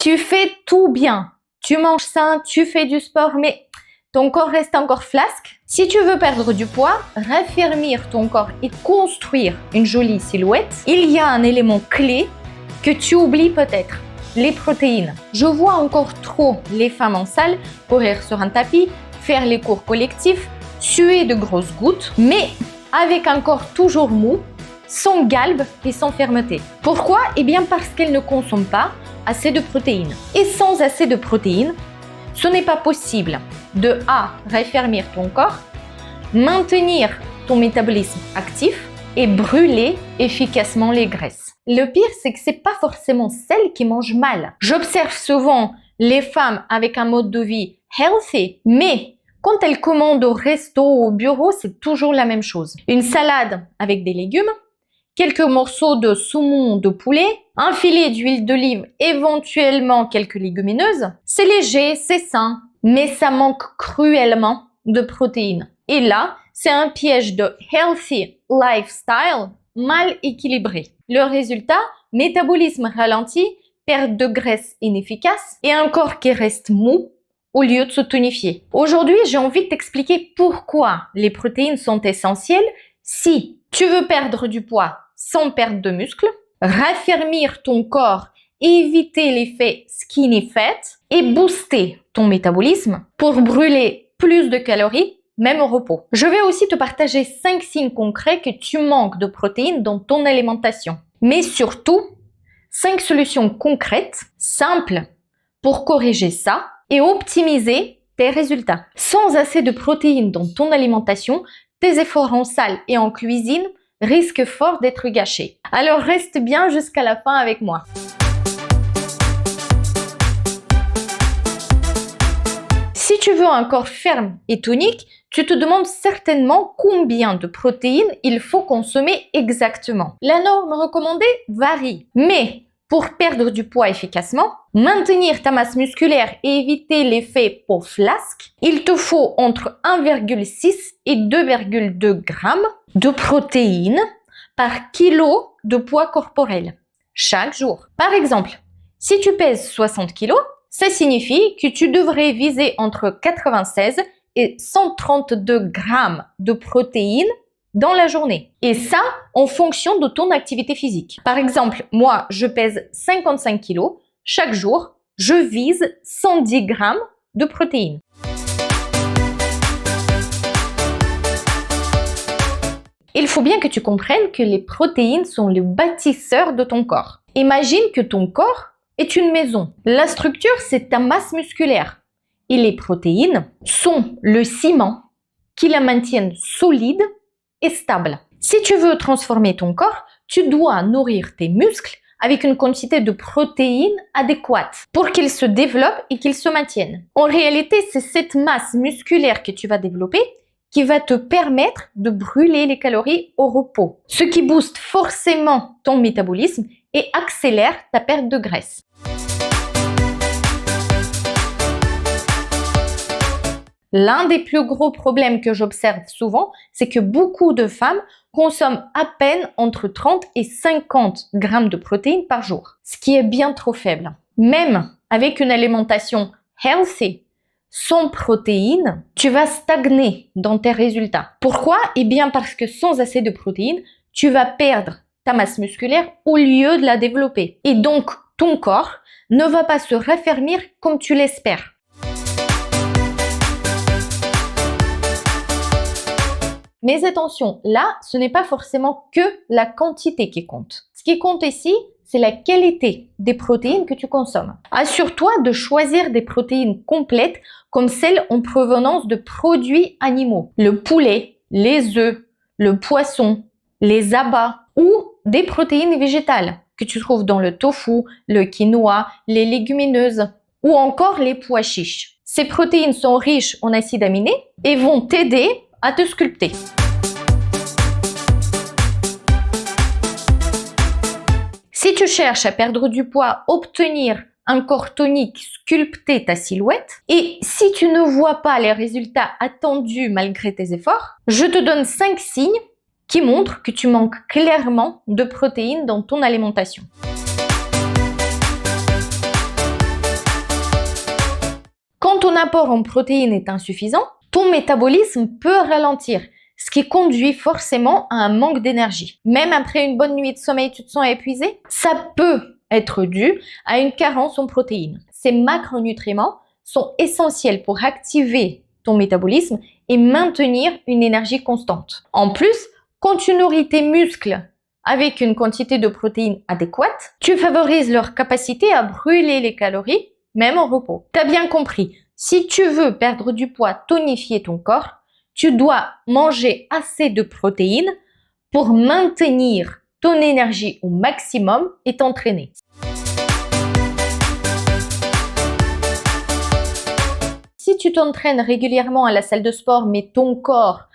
Tu fais tout bien. Tu manges sain, tu fais du sport, mais ton corps reste encore flasque. Si tu veux perdre du poids, raffermir ton corps et construire une jolie silhouette, il y a un élément clé que tu oublies peut-être, les protéines. Je vois encore trop les femmes en salle courir sur un tapis, faire les cours collectifs, suer de grosses gouttes, mais avec un corps toujours mou, sans galbe et sans fermeté. Pourquoi? Eh bien parce qu'elles ne consomment pas assez de protéines. Et sans assez de protéines, ce n'est pas possible de A. Raffermir ton corps, maintenir ton métabolisme actif et brûler efficacement les graisses. Le pire, c'est que c'est pas forcément celles qui mangent mal. J'observe souvent les femmes avec un mode de vie healthy, mais quand elles commandent au resto ou au bureau, c'est toujours la même chose. Une salade avec des légumes, quelques morceaux de saumon de poulet, un filet d'huile d'olive, éventuellement quelques légumineuses. C'est léger, c'est sain, mais ça manque cruellement de protéines. Et là, c'est un piège de healthy lifestyle mal équilibré. Le résultat, métabolisme ralenti, perte de graisse inefficace et un corps qui reste mou au lieu de se tonifier. Aujourd'hui, j'ai envie de t'expliquer pourquoi les protéines sont essentielles si tu veux perdre du poids sans perte de muscle, raffermir ton corps, éviter l'effet skinny fat et booster ton métabolisme pour brûler plus de calories, même au repos. Je vais aussi te partager 5 signes concrets que tu manques de protéines dans ton alimentation. Mais surtout, 5 solutions concrètes, simples, pour corriger ça et optimiser tes résultats. Sans assez de protéines dans ton alimentation, tes efforts en salle et en cuisine risquent fort d'être gâchés. Alors reste bien jusqu'à la fin avec moi. Si tu veux un corps ferme et tonique, tu te demandes certainement combien de protéines il faut consommer exactement. La norme recommandée varie, mais pour perdre du poids efficacement, maintenir ta masse musculaire et éviter l'effet peau flasque, il te faut entre 1,6 et 2,2 grammes de protéines par kilo de poids corporel chaque jour. Par exemple, si tu pèses 60 kg, ça signifie que tu devrais viser entre 96 et 132 grammes de protéines dans la journée. Et ça, en fonction de ton activité physique. Par exemple, moi, je pèse 55 kg. Chaque jour, je vise 110 grammes de protéines. Il faut bien que tu comprennes que les protéines sont le bâtisseur de ton corps. Imagine que ton corps est une maison. La structure, c'est ta masse musculaire. Et les protéines sont le ciment qui la maintiennent solide et stable. Si tu veux transformer ton corps, tu dois nourrir tes muscles avec une quantité de protéines adéquate pour qu'ils se développent et qu'ils se maintiennent. En réalité, c'est cette masse musculaire que tu vas développer qui va te permettre de brûler les calories au repos, ce qui booste forcément ton métabolisme et accélère ta perte de graisse. L'un des plus gros problèmes que j'observe souvent, c'est que beaucoup de femmes consomment à peine entre 30 et 50 grammes de protéines par jour, ce qui est bien trop faible. Même avec une alimentation healthy, sans protéines, tu vas stagner dans tes résultats. Pourquoi? Eh bien parce que sans assez de protéines, tu vas perdre ta masse musculaire au lieu de la développer. Et donc, ton corps ne va pas se raffermir comme tu l'espères. Mais attention, là, ce n'est pas forcément que la quantité qui compte. Ce qui compte ici, c'est la qualité des protéines que tu consommes. Assure-toi de choisir des protéines complètes comme celles en provenance de produits animaux. Le poulet, les œufs, le poisson, les abats ou des protéines végétales que tu trouves dans le tofu, le quinoa, les légumineuses ou encore les pois chiches. Ces protéines sont riches en acides aminés et vont t'aider à te sculpter. Si tu cherches à perdre du poids, obtenir un corps tonique, sculpter ta silhouette, et si tu ne vois pas les résultats attendus malgré tes efforts, je te donne 5 signes qui montrent que tu manques clairement de protéines dans ton alimentation. ton apport en protéines est insuffisant, ton métabolisme peut ralentir, ce qui conduit forcément à un manque d'énergie. Même après une bonne nuit de sommeil, tu te sens épuisé? Ça peut être dû à une carence en protéines. Ces macronutriments sont essentiels pour activer ton métabolisme et maintenir une énergie constante. En plus, quand tu nourris tes muscles avec une quantité de protéines adéquate, tu favorises leur capacité à brûler les calories, même en repos. T'as bien compris, si tu veux perdre du poids, tonifier ton corps, tu dois manger assez de protéines pour maintenir ton énergie au maximum et t'entraîner. Si tu t'entraînes régulièrement à la salle de sport, mais ton corps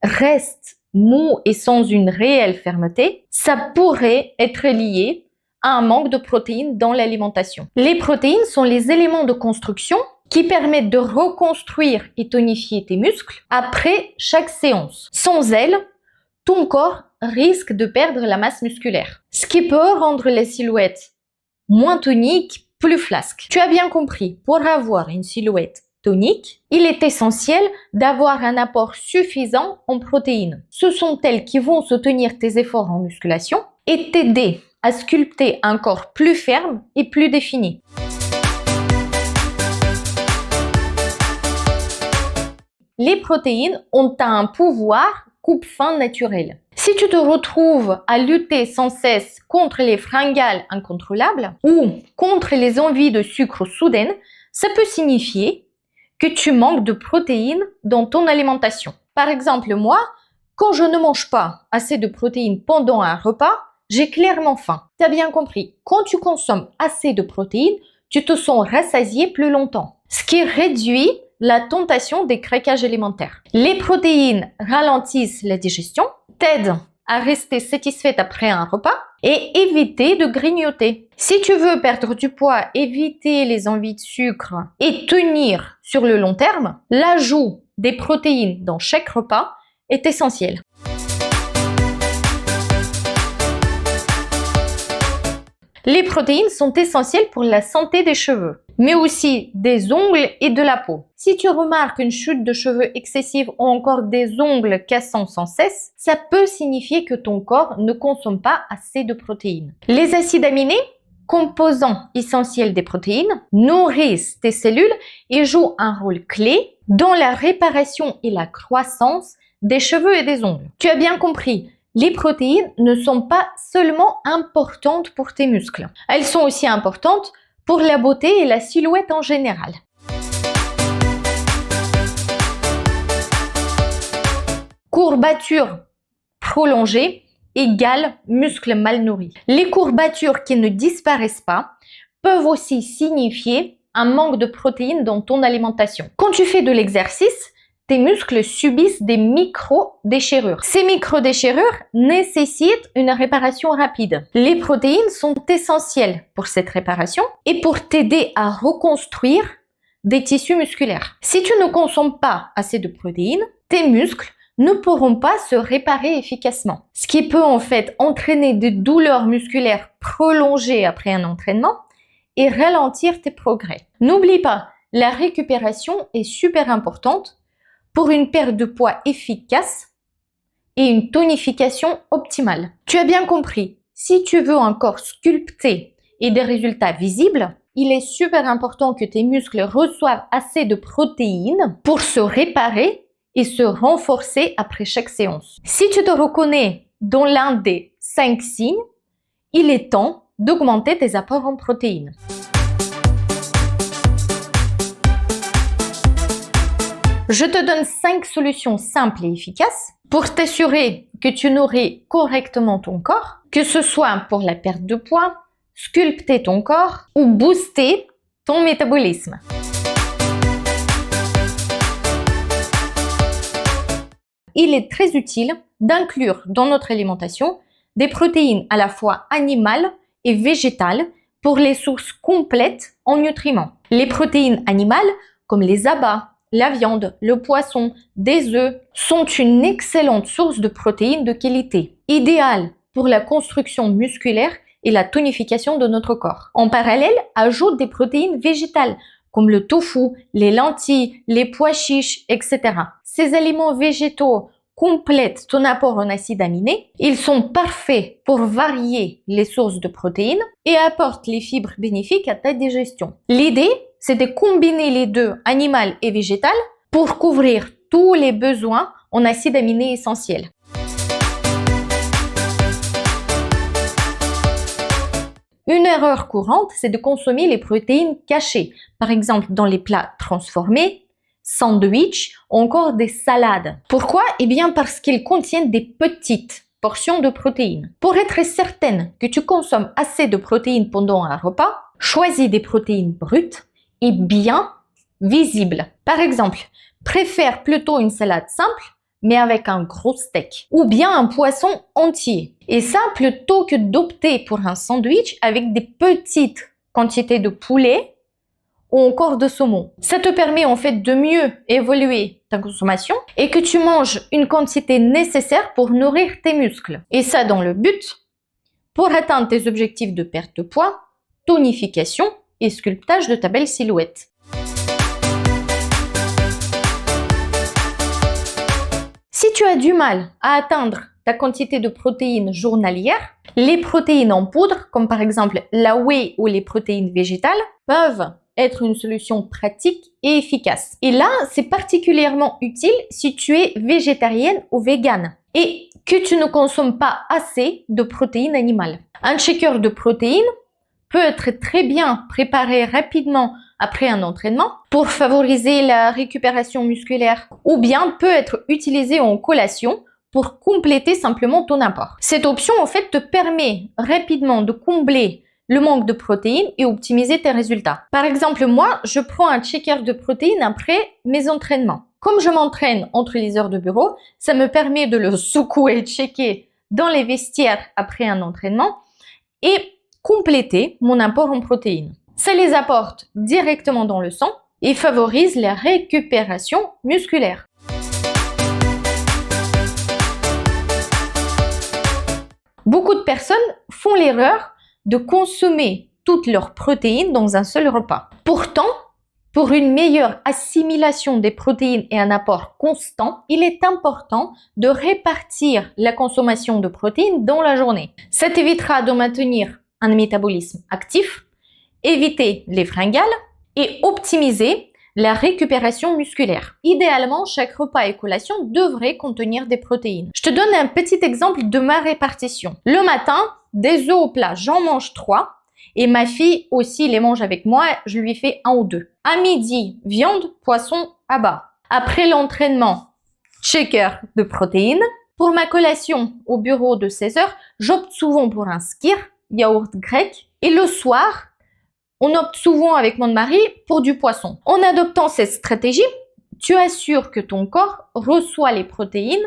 reste mou et sans une réelle fermeté, ça pourrait être lié à un manque de protéines dans l'alimentation. Les protéines sont les éléments de construction qui permettent de reconstruire et tonifier tes muscles après chaque séance. Sans elles, ton corps risque de perdre la masse musculaire, ce qui peut rendre les silhouettes moins toniques, plus flasques. Tu as bien compris, pour avoir une silhouette tonique, il est essentiel d'avoir un apport suffisant en protéines. Ce sont elles qui vont soutenir tes efforts en musculation et t'aider à sculpter un corps plus ferme et plus défini. Les protéines ont un pouvoir coupe-faim naturel. Si tu te retrouves à lutter sans cesse contre les fringales incontrôlables ou contre les envies de sucre soudaines, ça peut signifier que tu manques de protéines dans ton alimentation. Par exemple, moi, quand je ne mange pas assez de protéines pendant un repas, j'ai clairement faim. Tu as bien compris, quand tu consommes assez de protéines, tu te sens rassasié plus longtemps, ce qui réduit la tentation des craquages alimentaires. Les protéines ralentissent la digestion, t'aident à rester satisfaite après un repas et éviter de grignoter. Si tu veux perdre du poids, éviter les envies de sucre et tenir sur le long terme, l'ajout des protéines dans chaque repas est essentiel. Les protéines sont essentielles pour la santé des cheveux, mais aussi des ongles et de la peau. Si tu remarques une chute de cheveux excessive ou encore des ongles cassants sans cesse, ça peut signifier que ton corps ne consomme pas assez de protéines. Les acides aminés, composants essentiels des protéines, nourrissent tes cellules et jouent un rôle clé dans la réparation et la croissance des cheveux et des ongles. Tu as bien compris. Les protéines ne sont pas seulement importantes pour tes muscles. Elles sont aussi importantes pour la beauté et la silhouette en général. Courbature prolongée égale muscles mal nourris. Les courbatures qui ne disparaissent pas peuvent aussi signifier un manque de protéines dans ton alimentation. Quand tu fais de l'exercice, tes muscles subissent des micro-déchirures. Ces micro-déchirures nécessitent une réparation rapide. Les protéines sont essentielles pour cette réparation et pour t'aider à reconstruire des tissus musculaires. Si tu ne consommes pas assez de protéines, tes muscles ne pourront pas se réparer efficacement, ce qui peut en fait entraîner des douleurs musculaires prolongées après un entraînement et ralentir tes progrès. N'oublie pas, la récupération est super importante pour une perte de poids efficace et une tonification optimale. Tu as bien compris, si tu veux un corps sculpté et des résultats visibles, il est super important que tes muscles reçoivent assez de protéines pour se réparer et se renforcer après chaque séance. Si tu te reconnais dans l'un des 5 signes, il est temps d'augmenter tes apports en protéines. Je te donne 5 solutions simples et efficaces pour t'assurer que tu nourris correctement ton corps, que ce soit pour la perte de poids, sculpter ton corps ou booster ton métabolisme. Il est très utile d'inclure dans notre alimentation des protéines à la fois animales et végétales pour les sources complètes en nutriments. Les protéines animales, comme les abats, la viande, le poisson, des œufs, sont une excellente source de protéines de qualité, idéale pour la construction musculaire et la tonification de notre corps. En parallèle, ajoute des protéines végétales comme le tofu, les lentilles, les pois chiches, etc. Ces aliments végétaux complètent ton apport en acides aminés. Ils sont parfaits pour varier les sources de protéines et apportent les fibres bénéfiques à ta digestion. L'idée, c'est de combiner les deux, animal et végétal, pour couvrir tous les besoins en acides aminés essentiels. Une erreur courante, c'est de consommer les protéines cachées, par exemple dans les plats transformés, sandwichs ou encore des salades. Pourquoi? Eh bien parce qu'ils contiennent des petites portions de protéines. Pour être certaine que tu consommes assez de protéines pendant un repas, choisis des protéines brutes et bien visibles. Par exemple, préfère plutôt une salade simple mais avec un gros steak, ou bien un poisson entier. Et ça, plutôt que d'opter pour un sandwich avec des petites quantités de poulet ou encore de saumon. Ça te permet en fait de mieux évaluer ta consommation et que tu manges une quantité nécessaire pour nourrir tes muscles. Et ça dans le but pour atteindre tes objectifs de perte de poids, tonification et sculptage de ta belle silhouette. Si tu as du mal à atteindre ta quantité de protéines journalière, les protéines en poudre, comme par exemple la whey ou les protéines végétales, peuvent être une solution pratique et efficace. Et là, c'est particulièrement utile si tu es végétarienne ou végane et que tu ne consommes pas assez de protéines animales. Un shaker de protéines peut être très bien préparé rapidement après un entraînement pour favoriser la récupération musculaire ou bien peut être utilisé en collation pour compléter simplement ton apport. Cette option en fait te permet rapidement de combler le manque de protéines et optimiser tes résultats. Par exemple, moi, je prends un shaker de protéines après mes entraînements. Comme je m'entraîne entre les heures de bureau, ça me permet de le secouer et checker dans les vestiaires après un entraînement et compléter mon apport en protéines. Ça les apporte directement dans le sang et favorise la récupération musculaire. Beaucoup de personnes font l'erreur de consommer toutes leurs protéines dans un seul repas. Pourtant, pour une meilleure assimilation des protéines et un apport constant, il est important de répartir la consommation de protéines dans la journée. Ça t'évitera de maintenir un métabolisme actif, éviter les fringales et optimiser la récupération musculaire. Idéalement, chaque repas et collation devrait contenir des protéines. Je te donne un petit exemple de ma répartition. Le matin, des œufs au plat, j'en mange 3 et ma fille aussi les mange avec moi, je lui fais 1 ou 2. À midi, viande, poisson à bas. Après l'entraînement, shaker de protéines. Pour ma collation au bureau de 16 heures, j'opte souvent pour un skyr, yaourt grec. Et le soir, on opte souvent avec mon mari pour du poisson. En adoptant cette stratégie, tu assures que ton corps reçoit les protéines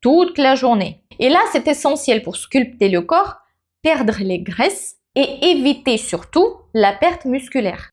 toute la journée. Et là, c'est essentiel pour sculpter le corps, perdre les graisses et éviter surtout la perte musculaire.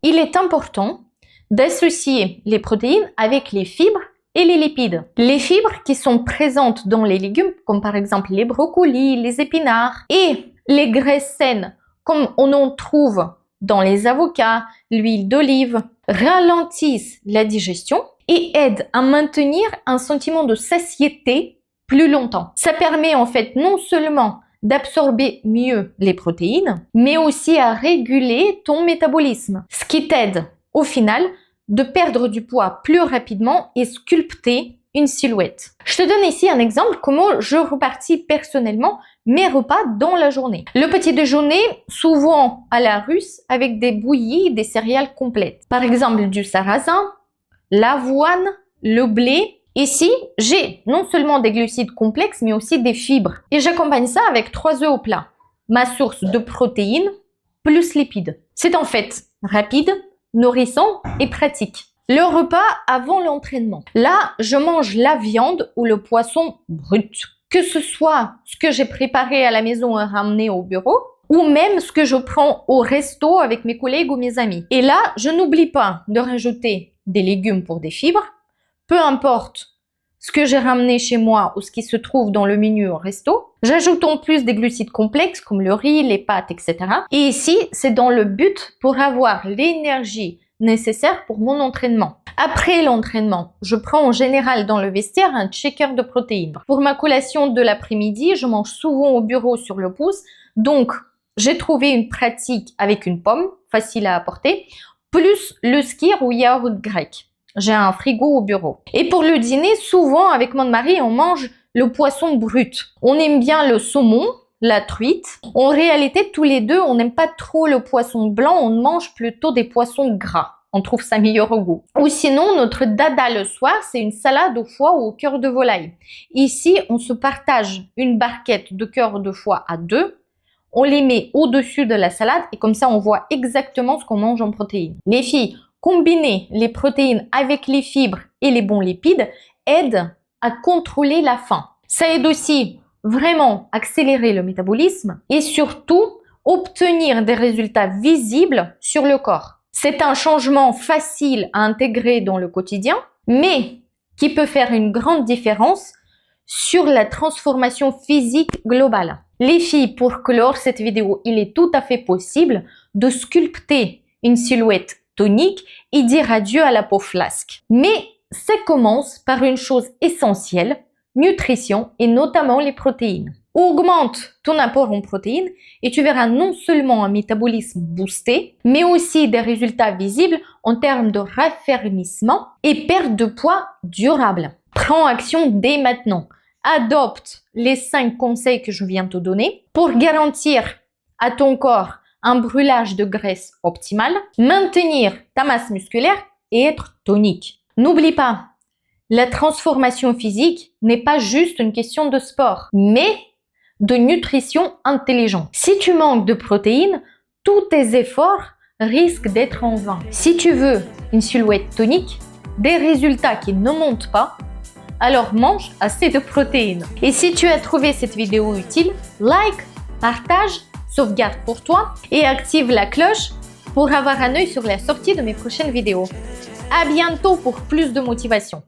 Il est important d'associer les protéines avec les fibres et les lipides. Les fibres qui sont présentes dans les légumes, comme par exemple les brocolis, les épinards, et les graisses saines, comme on en trouve dans les avocats, l'huile d'olive, ralentissent la digestion et aident à maintenir un sentiment de satiété plus longtemps. Ça permet en fait non seulement d'absorber mieux les protéines, mais aussi à réguler ton métabolisme, ce qui t'aide au final de perdre du poids plus rapidement et sculpter une silhouette. Je te donne ici un exemple comment je répartis personnellement mes repas dans la journée. Le petit déjeuner, souvent à la russe, avec des bouillies et des céréales complètes. Par exemple, du sarrasin, l'avoine, le blé. Ici, j'ai non seulement des glucides complexes, mais aussi des fibres. Et j'accompagne ça avec 3 œufs au plat. Ma source de protéines plus lipides. C'est en fait rapide, nourrissant et pratique. Le repas avant l'entraînement. Là, je mange la viande ou le poisson brut. Que ce soit ce que j'ai préparé à la maison et ramené au bureau, ou même ce que je prends au resto avec mes collègues ou mes amis. Et là, je n'oublie pas de rajouter des légumes pour des fibres, peu importe ce que j'ai ramené chez moi ou ce qui se trouve dans le menu au resto. J'ajoute en plus des glucides complexes comme le riz, les pâtes, etc. Et ici, c'est dans le but pour avoir l'énergie nécessaire pour mon entraînement. Après l'entraînement, je prends en général dans le vestiaire un shaker de protéines. Pour ma collation de l'après-midi, je mange souvent au bureau sur le pouce. Donc, j'ai trouvé une pratique avec une pomme, facile à apporter, plus le skyr ou yaourt grec. J'ai un frigo au bureau. Et pour le dîner, souvent avec mon mari, on mange le poisson brut. On aime bien le saumon, la truite. En réalité, tous les deux, on n'aime pas trop le poisson blanc, on mange plutôt des poissons gras. On trouve ça meilleur au goût. Ou sinon, notre dada le soir, c'est une salade au foie ou au cœur de volaille. Ici, on se partage une barquette de cœur de foie à deux. On les met au-dessus de la salade et comme ça, on voit exactement ce qu'on mange en protéines. Les filles, combiner les protéines avec les fibres et les bons lipides aide à contrôler la faim. Ça aide aussi vraiment à accélérer le métabolisme et surtout obtenir des résultats visibles sur le corps. C'est un changement facile à intégrer dans le quotidien, mais qui peut faire une grande différence sur la transformation physique globale. Les filles, pour clore cette vidéo, il est tout à fait possible de sculpter une silhouette tonique et dire adieu à la peau flasque. Mais ça commence par une chose essentielle, nutrition et notamment les protéines. Augmente ton apport en protéines et tu verras non seulement un métabolisme boosté, mais aussi des résultats visibles en termes de raffermissement et perte de poids durable. Prends action dès maintenant. Adopte les 5 conseils que je viens de te donner pour garantir à ton corps un brûlage de graisse optimal, maintenir ta masse musculaire et être tonique. N'oublie pas, la transformation physique n'est pas juste une question de sport, mais de nutrition intelligente. Si tu manques de protéines, tous tes efforts risquent d'être en vain. Si tu veux une silhouette tonique, des résultats qui ne montent pas, alors mange assez de protéines. Et si tu as trouvé cette vidéo utile, like, partage, sauvegarde pour toi et active la cloche pour avoir un œil sur la sortie de mes prochaines vidéos. À bientôt pour plus de motivation.